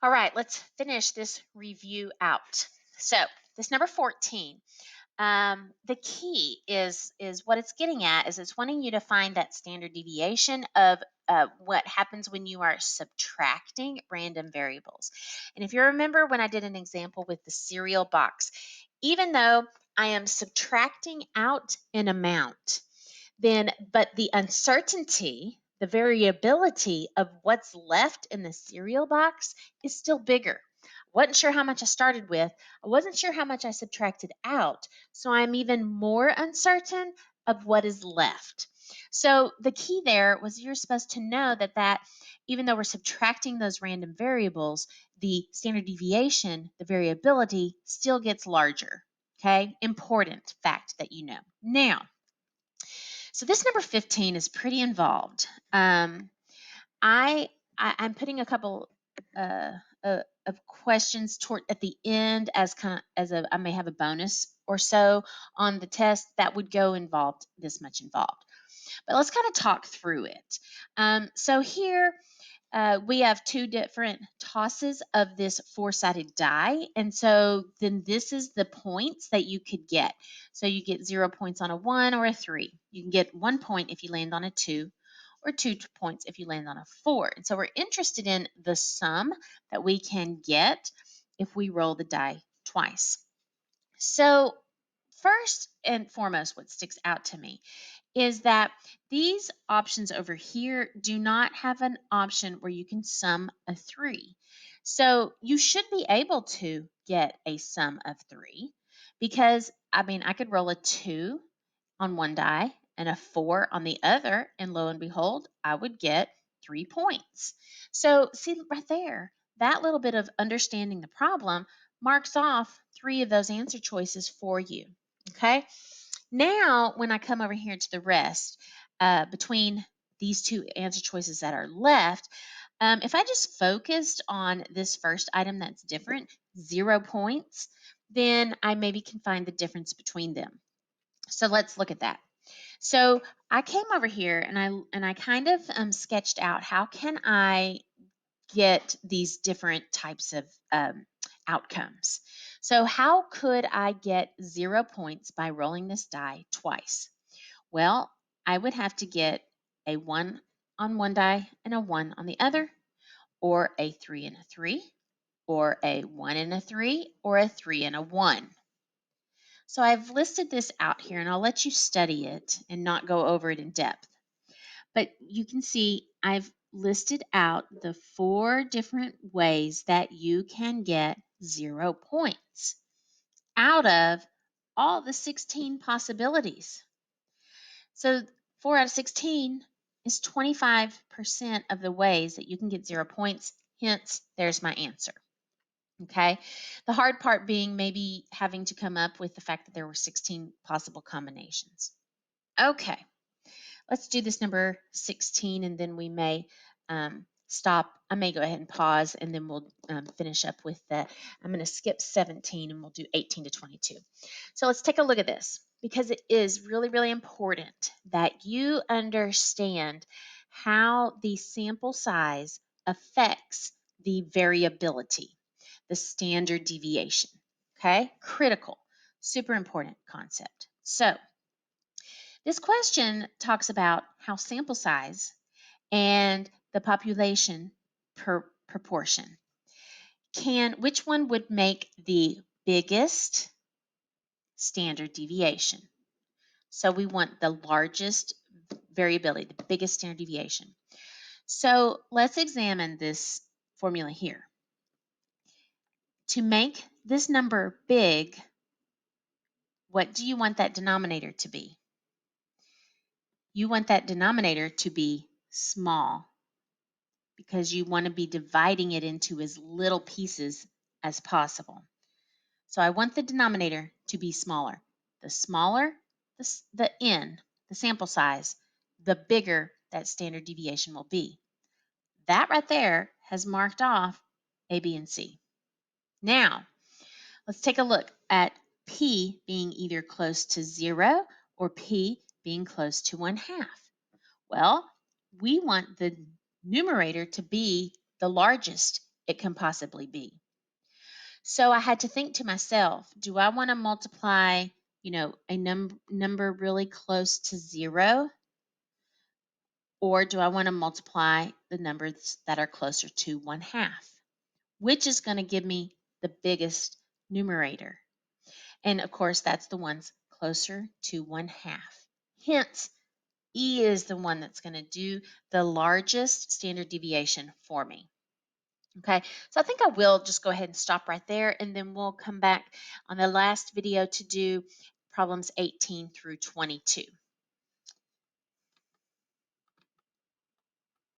All right, let's finish this review out. So, this number 14, the key is what it's getting at is it's wanting you to find that standard deviation of what happens when you are subtracting random variables. And if you remember when I did an example with the cereal box, even though I am subtracting out an amount, then but the uncertainty, the variability of what's left in the cereal box is still bigger. Wasn't sure how much I started with. I wasn't sure how much I subtracted out. So I'm even more uncertain of what is left. So the key there was you're supposed to know that even though we're subtracting those random variables, the standard deviation, the variability still gets larger. Okay? Important fact that you know. Now, so this number 15 is pretty involved. I'm putting a couple uh, of questions toward at the end as kind of as a I may have a bonus or so on the test that would go involved this much involved. But let's kind of talk through it. So here we have two different tosses of this four-sided die. And so then this is the points that you could get. So you get 0 points on a 1 or a 3. You can get 1 point if you land on a 2 or 2 points if you land on a 4. And so we're interested in the sum that we can get if we roll the die twice. So first and foremost, what sticks out to me is that these options over here do not have an option where you can sum a 3. So you should be able to get a sum of 3 because, I mean, I could roll a 2 on one die and a 4 on the other, and lo and behold, I would get 3 points. So, see right there, that little bit of understanding the problem marks off 3 of those answer choices for you. Okay? Now, when I come over here to the rest, between these two answer choices that are left, if I just focused on this first item that's different, 0 points, then I maybe can find the difference between them. So let's look at that. So I came over here and I kind of sketched out how can I get these different types of outcomes. So, how could I get 0 points by rolling this die twice? Well, I would have to get a 1 on one die and a 1 on the other, or a 3 and a 3, or a 1 and a 3, or a 3 and a 1. So, I've listed this out here and I'll let you study it and not go over it in depth. But you can see I've listed out the 4 different ways that you can get 0 points out of all the 16 possibilities. So 4 out of 16 is 25% of the ways that you can get 0 points. Hence, there's my answer. Okay. The hard part being maybe having to come up with the fact that there were 16 possible combinations. Okay. Let's do this number 16 and then we may stop. I may go ahead and pause and then we'll finish up with the, I'm going to skip 17 and we'll do 18 to 22. So let's take a look at this because it is really, really important that you understand how the sample size affects the variability, the standard deviation. Okay, critical, super important concept. So this question talks about how sample size and the population per proportion which one would make the biggest standard deviation. So we want the largest variability, the biggest standard deviation. So let's examine this formula here. To make this number big, what do you want that denominator to be? You want that denominator to be small because you want to be dividing it into as little pieces as possible. So I want the denominator to be smaller. The smaller the n, the sample size, the bigger that standard deviation will be. That right there has marked off A, B, and C. Now, let's take a look at P being either close to 0 or P being close to 1/2. Well, we want the numerator to be the largest it can possibly be. So I had to think to myself, do I want to multiply, a number really close to 0, or do I want to multiply the numbers that are closer to 1/2? Which is going to give me the biggest numerator? And of course, that's the ones closer to 1/2. Hence, E is the one that's going to do the largest standard deviation for me. Okay, so I think I will just go ahead and stop right there, and then we'll come back on the last video to do problems 18 through 22.